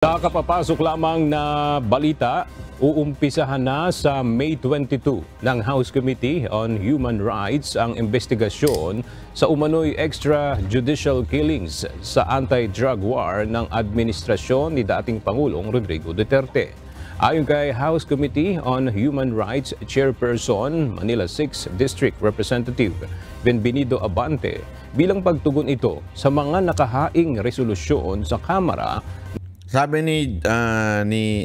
Kakapapasok lamang na balita, uumpisahan na sa May 22 ng House Committee on Human Rights ang investigasyon sa umano'y extrajudicial killings sa anti-drug war ng administrasyon ni dating Pangulong Rodrigo Duterte. Ayon kay House Committee on Human Rights Chairperson, Manila 6 District Representative Benvenido Abante, bilang pagtugon ito sa mga nakahaing resolusyon sa Kamara. Sabi ni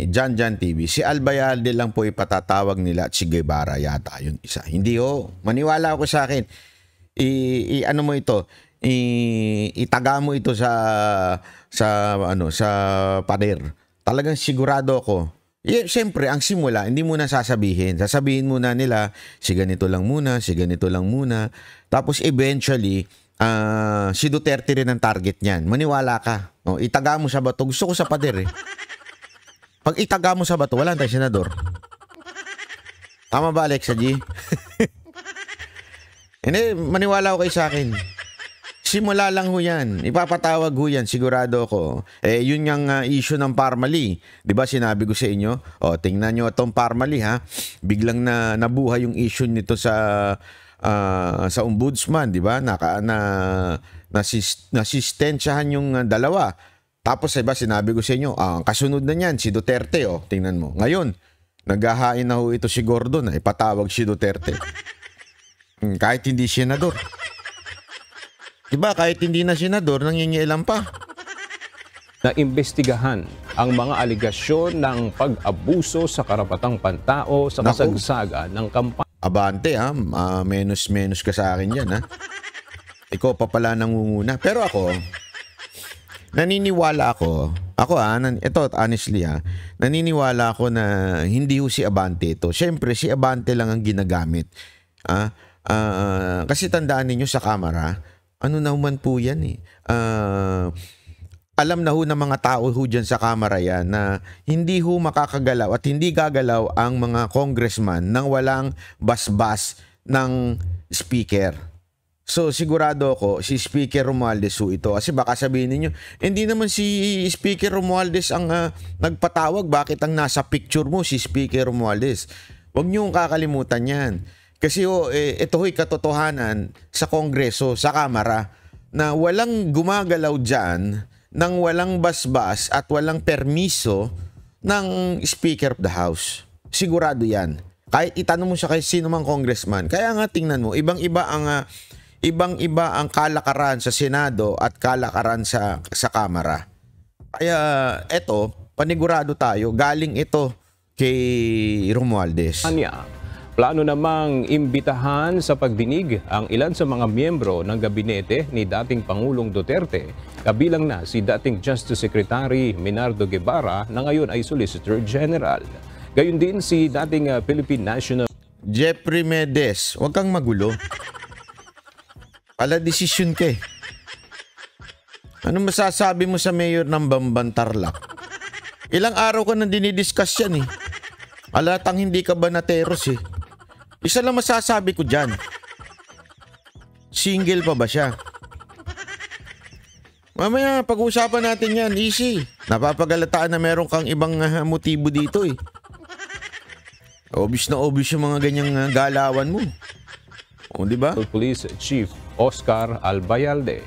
Jan TV, si Albayalde lang po ipatatawag nila at si Guevara yata yung isa. Hindi ho. Maniwala ako sa akin. Ano mo ito? Itaga mo ito sa pader. Talagang sigurado ako. Siyempre, ang simula, hindi muna sasabihin. Sasabihin muna nila, si ganito lang muna, si ganito lang muna. Tapos eventually, si Duterte rin ang target niyan. Maniwala ka. O, itaga mo sa bato. Gusto ko sa pader eh. Pag itaga mo sa bato, wala tayong senador. Tama ba, Alexa G? Hindi, maniwala ko kayo sa akin. Simula lang ho yan. Ipapatawag ho yan, sigurado ko. Yun yung issue ng Parmali. Di ba sinabi ko sa inyo? O, tingnan nyo itong Parmali ha. Biglang nabuhay yung issue nito sa ombudsman, di ba? Nasistensyahan yung dalawa. Tapos, diba, sinabi ko sa inyo, ang kasunod na niyan, si Duterte, oh, tingnan mo. Ngayon, naghahain na ho ito si Gordon, ipatawag si Duterte. Kahit hindi senador. Diba, kahit hindi na senador, nangingialam pa. Naimbestigahan ang mga aligasyon ng pag-abuso sa karapatang pantao sa kasagsagan ng kampanya. Abante ha, menos ka sa akin yan ha. Ikaw pa pala nangunguna. Pero ako, naniniwala ako, ito honestly ha, naniniwala ako na hindi ho si Abante ito. Siyempre, si Abante lang ang ginagamit. Kasi tandaan ninyo sa Kamara, ano naman po yan eh. Alam na ho ng mga tao ho dyan sa Kamara yan na hindi ho makakagalaw at hindi gagalaw ang mga congressman nang walang basbas ng speaker. So sigurado ako si Speaker Romualdez ho ito. Kasi baka sabihin niyo, hindi naman si Speaker Romualdez ang nagpatawag. Bakit ang nasa picture mo si Speaker Romualdez? Huwag niyong kakalimutan yan. Kasi ito ho'y katotohanan sa Kongreso, sa Kamara, na walang gumagalaw dyan nang walang basbas at walang permiso ng Speaker of the House. Sigurado yan. Kahit itanong mo siya kay sino mang congressman. Kaya nga tingnan mo, ibang-iba ang kalakaran sa Senado at kalakaran sa Kamara. Kaya eto, panigurado tayo, galing ito kay Romualdez. Plano namang imbitahan sa pagdinig ang ilan sa mga miyembro ng gabinete ni dating Pangulong Duterte, kabilang na si dating Justice Secretary Menardo Guevara na ngayon ay Solicitor General. Gayon din si dating Philippine National Jeffrey Medes. Huwag kang magulo. Pala desisyon ka eh. Ano masasabi mo sa mayor ng Bamban Tarlac? Ilang araw ka nang dinidiscuss yan eh. Alatang hindi ka ba nateros eh. Isa lang masasabi ko dyan. Single pa ba siya? Mamaya, pag-uusapan natin yan. Easy. Napapagalataan na meron kang ibang motibo dito eh. Obvious na obvious yung mga ganyang galawan mo. O, di ba? Police Chief Oscar Albayalde.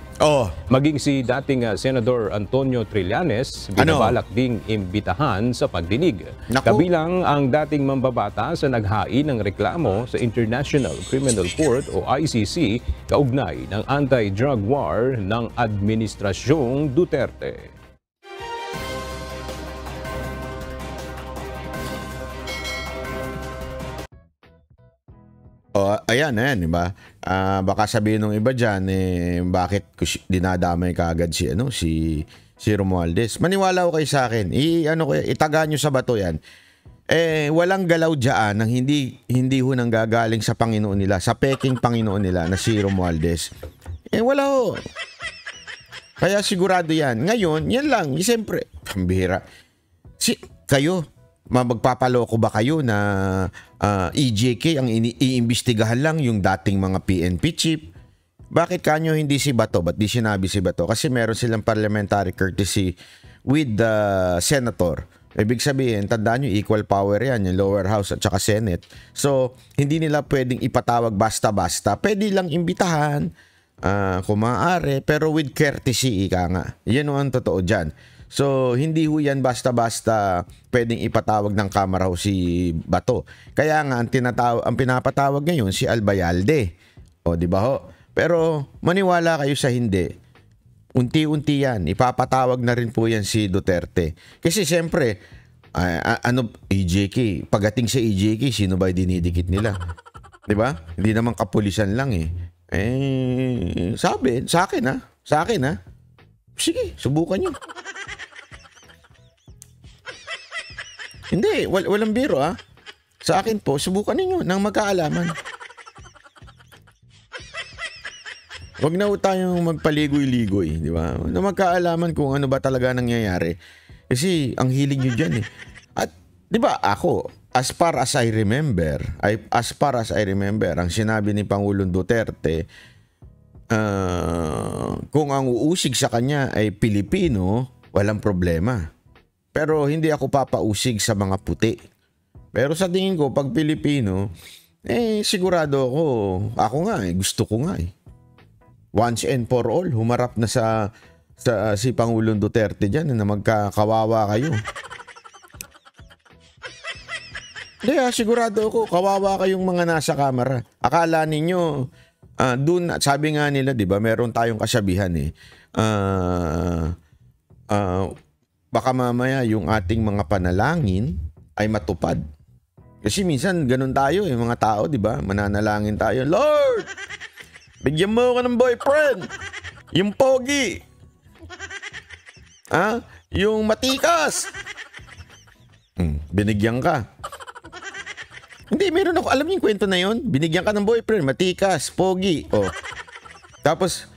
Maging si dating Senador Antonio Trillanes binabalak ding imbitahan sa pagdinig. Kabilang ang dating mambabata sa naghain ng reklamo sa International Criminal Court o ICC kaugnay ng anti-drug war ng Administrasyong Duterte. Ayan, diba? Baka sabihin ng iba dyan, bakit dinadamay ka agad si Romualdez? Maniwala ko kayo sa akin. Itaga nyo sa bato yan. Walang galaw dyan nang hindi ho nang gagaling sa Panginoon nila, sa peking Panginoon nila na si Romualdez. Wala ho. Kaya sigurado yan. Ngayon, yan lang. Siyempre, pambihira. Kayo, magpapaloko ba kayo na EJK ang iimbestigahan lang yung dating mga PNP chief? Bakit kanyo hindi si Bato? Ba't di sinabi si Bato? Kasi meron silang parliamentary courtesy with the senator. Ibig sabihin, tandaan nyo, equal power yan, yung lower house at saka Senate. So, hindi nila pwedeng ipatawag basta-basta. Pwede lang imbitahan, kung maaari, pero with courtesy, ika nga. Yan ang totoo dyan. So, hindi ho yan basta-basta pwedeng ipatawag ng Kamara ho si Bato. Kaya nga, ang pinapatawag ngayon si Albayalde. O, di ba ho? Pero, maniwala kayo sa hindi. Unti-unti yan. Ipapatawag na rin po yan si Duterte. Kasi siyempre, EJK. Pagdating sa EJK, sino ba dinidikit nila? Di ba? Hindi naman kapulisan lang eh. Sabi, sa akin ha. Sa akin ha. Sige, subukan nyo. Hindi, walang biro ha. Sa akin po, subukan ninyo nang magkaalaman. Huwag na tayong magpaligoy-ligoy, di ba? Na magkaalaman kung ano ba talaga nangyayari. Kasi ang hilig nyo dyan eh. At, di ba, ako, as far as I remember, ang sinabi ni Pangulong Duterte, kung ang uusig sa kanya ay Pilipino, walang problema. Pero hindi ako papausig sa mga puti. Pero sa tingin ko, pag Pilipino, sigurado ako nga gusto ko nga eh. Once and for all, humarap na sa si Pangulong Duterte dyan na magkakawawa kayo. Kaya sigurado ako, kawawa kayong mga nasa kamera. Akala ninyo, dun, sabi nga nila, di ba, meron tayong kasabihan eh. Baka mamaya yung ating mga panalangin ay matupad. Kasi minsan ganun tayo eh, mga tao, di ba? Mananalangin tayo, Lord! Bigyan mo ako ng boyfriend. Yung pogi. Yung matikas. Binigyan ka. Hindi, meron ako. Alam niyo yung kwento na yun? Binigyan ka ng boyfriend, matikas, pogi. Oh. Tapos,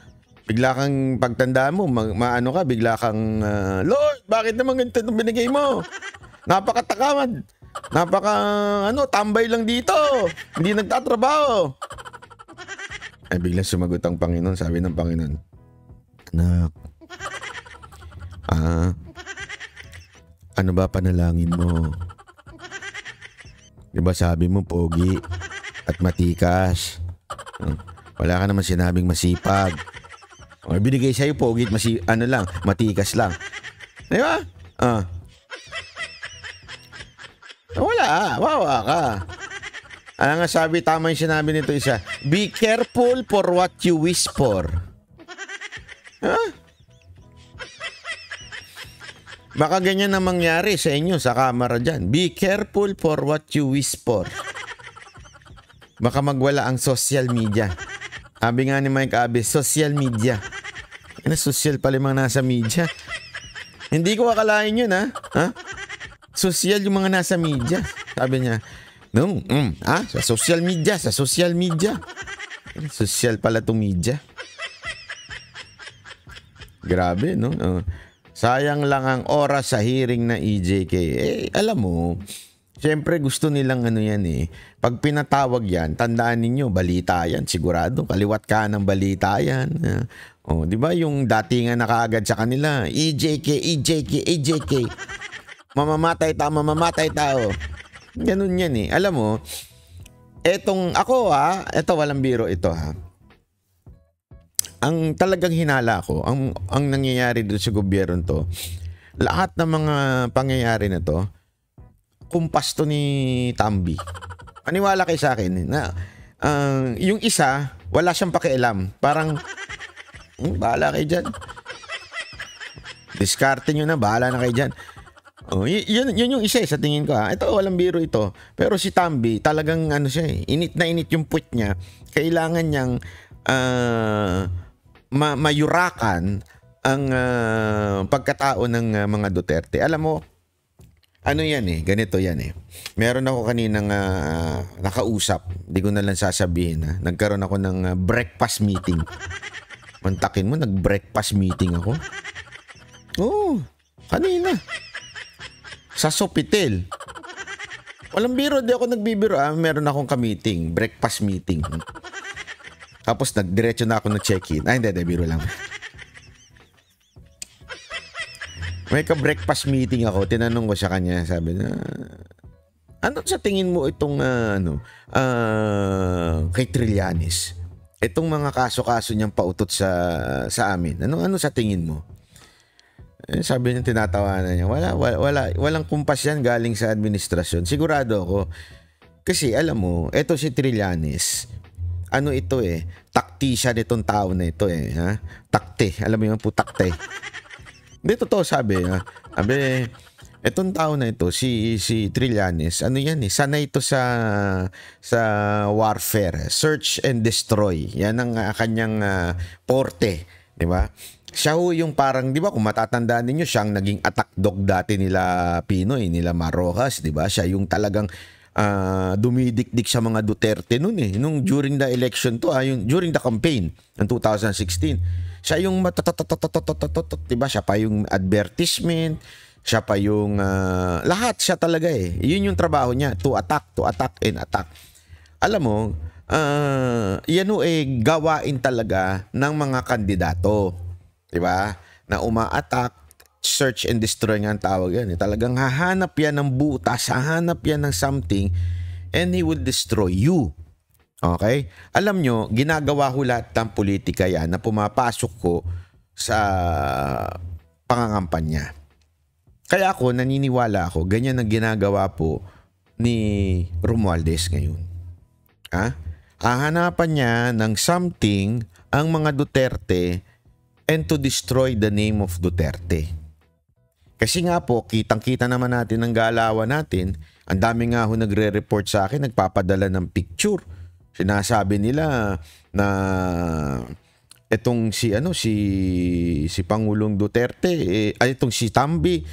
bigla kang pagtanda mo, maano ka, bigla kang, Lord, bakit naman ganito itong binigay mo? Napakatakaman. Tambay lang dito. Hindi nagtatrabaho. Ay biglang sumagot ang Panginoon, sabi ng Panginoon, anak, ano ba panalangin mo? Diba sabi mo pogi at matikas? Wala ka naman sinabing masipag. O, binigay sa'yo pogi at matikas lang. Diba? Wala, wawa ka. Nga sabi, tama yung sinabi nito isa, be careful for what you wish for. Baka ganyan na mangyari sa inyo sa kamera dyan. Be careful for what you wish for. Baka magwala ang social media. Sabi nga ni Mike Abe, social media. Social pala yung mga nasa media. Hindi ko akalain yun ha? Social yung mga nasa media. Sabi niya, no, sa social media. Social pala itong media. Grabe, no? Sayang lang ang oras sa hearing na EJK. Alam mo, siyempre gusto nilang yan eh. Pag pinatawag yan, tandaan ninyo, balita yan, sigurado. Kaliwat ka ng balita yan. Di ba yung datingan na kaagad sa kanila, EJK. Mamamatay tao. Ganun yan eh. Alam mo, eto walang biro ito ha. Ang talagang hinala ko, ang nangyayari dito sa gobyerno to, lahat ng mga pangyayari na to, kumpas to ni Tambi. Paniwala kayo sa akin na yung isa, wala siyang pakialam. Parang, bahala kayo dyan. Diskarte nyo na, bahala na kayo dyan. Yun yung isa sa tingin ko ha. Ito walang biro ito. Pero si Tambi talagang siya init na init yung puwet niya. Kailangan niyang mayurakan ang pagkatao ng mga Duterte. Alam mo, yan eh, ganito yan eh. Meron ako kaninang nakausap. Hindi ko na lang sasabihin ha. Nagkaroon ako ng breakfast meeting. Mantakin mo, nag-breakfast meeting ako. Kanina. Sa Sofitel. Walang biro, di ako nagbibiro. Meron akong ka-meeting, breakfast meeting. Tapos nagdiretso na ako na check-in. Hindi, biro lang. May ka-breakfast meeting ako, tinanong ko sa kanya, sabi na, ano sa tingin mo itong kay Trillanes? Itong mga kaso-kaso niyang pautot sa amin. Ano sa tingin mo? Sabi niya, tinatawanan niya, walang kumpas yan galing sa administrasyon. Sigurado ako. Kasi alam mo, eto si Trillanes, takti siya nitong tao na ito ha? Takte, alam mo yun po, takte. Hindi, totoo sabi. Sabi, etong tao na ito, si Trillanes, sanay ito sa warfare, search and destroy. Yan ang kanyang porte, di ba? Siya yung parang, di ba, kung matatandaan ninyo, siyang naging attack dog dati nila Pinoy, nila Marojas, di ba? Siya yung talagang dumidikdik sa mga Duterte noon nung during the election to, during the campaign ng 2016. Siya yung diba? Siya pa yung advertisement, siya pa yung lahat siya talaga Yun yung trabaho niya, to attack and attack. Alam mo, yan gawain talaga ng mga kandidato, diba? Na uma-attack, search and destroy nga ang tawag yan. Talagang hahanap yan ng butas, hahanap yan ng something, and he will destroy you. Okay? Alam nyo, ginagawa ko lahat ng politika yan na pumapasok ko sa pangangampanya. Kaya ako, naniniwala ako, ganyan ang ginagawa po ni Romualdez ngayon. Hahanapan niya ng something ang mga Duterte and to destroy the name of Duterte. Kasi nga po, kitang-kita naman natin ang galawan natin. Ang dami nga ho nagre-report sa akin, nagpapadala ng picture. Sinasabi nila na itong si Pangulong Duterte, itong si Tambi,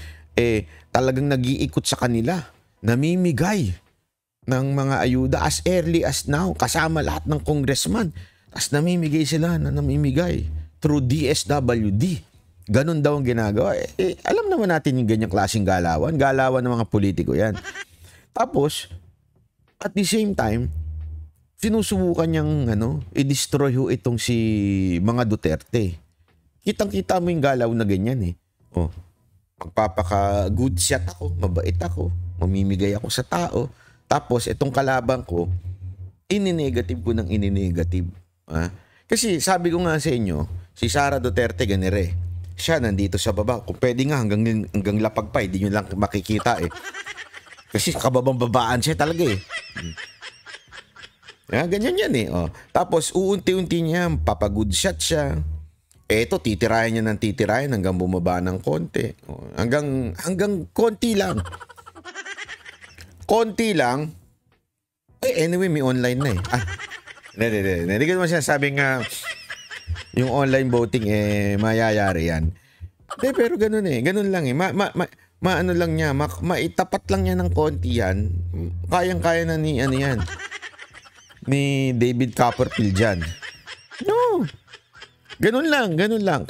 talagang nag-iikot sa kanila, namimigay ng mga ayuda as early as now, kasama lahat ng congressman. Tapos namimigay through DSWD. Ganon daw ang ginagawa. Alam naman natin yung ganyang klaseng galawan ng mga politiko yan. Tapos, at the same time, sinusubukan niyang i-destroy itong si mga Duterte. Kitang-kita mo yung galaw na ganyan magpapaka-good shot ako, mabait ako, mamimigay ako sa tao. Tapos, itong kalaban ko, ininegative ko ng ininegative. Kasi sabi ko nga sa inyo, si Sara Duterte ganire. Siya nandito sa baba. Kung pwede nga hanggang lapag pa, hindi nyo lang makikita Kasi kababang-babaan siya talaga ganyan yan Tapos uunti-unti niya, papagood shot siya. Eto, titirayan niya ng titirayan hanggang bumaba ng konti. Hanggang konti lang. Konti lang. Anyway, may online na Hindi ko naman sinasabing yung online voting mayayari yan. Pero ganun ganun lang maano lang niya, maitapat lang niya ng konti yan. Kayang-kaya na ni yan. Ni David Copperfield dyan. No. Ganun lang.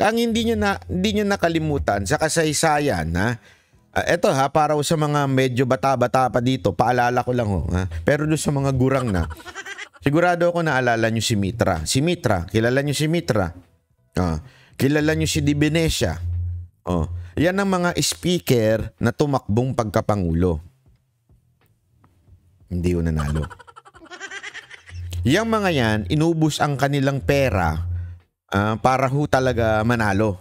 Ang hindi niya nakalimutan sa kasaysayan, eto para sa mga medyo bata-bata pa dito, paalala ko lang Pero doon sa mga gurang na, sigurado ako naalala nyo si Mitra. Si Mitra, kilala nyo si Mitra? Kilala nyo si Di Venecia? Yan ang mga speaker na tumakbong pagkapangulo. Hindi yun nanalo. Yang mga yan, inubos ang kanilang pera para talaga manalo.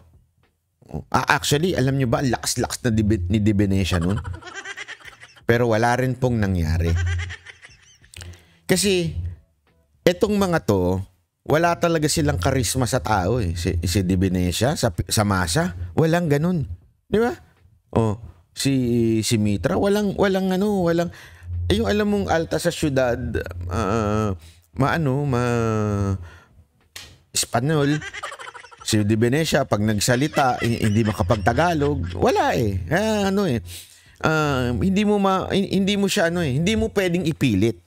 Actually, alam nyo ba, lakas-lakas na ni Di Venecia nun. Pero wala rin pong nangyari. Kasi, etong mga to, wala talaga silang karisma sa tao Si Di Venecia, sa masa, walang ganun. Di ba? Si Mitra, walang yung alam mong alta sa syudad, Espanyol. Si Di Venecia, pag nagsalita, hindi makapagtagalog. Wala hindi mo siya hindi mo pwedeng ipilit.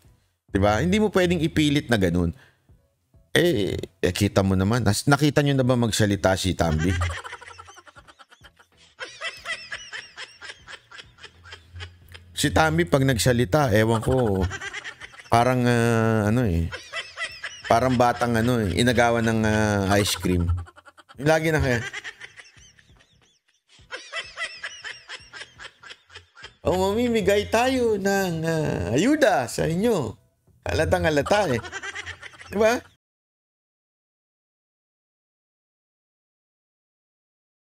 'Di ba? Hindi mo pwedeng ipilit na ganun. Kita mo naman. Nakita niyo na ba magsalita si Tambi? Si Tambi pag nagsalita, ewan ko, parang parang batang inagawan ng ice cream. Lagi na kaya. o mamimigay tayo ng ayuda sa inyo. Halatang halata eh. Diba?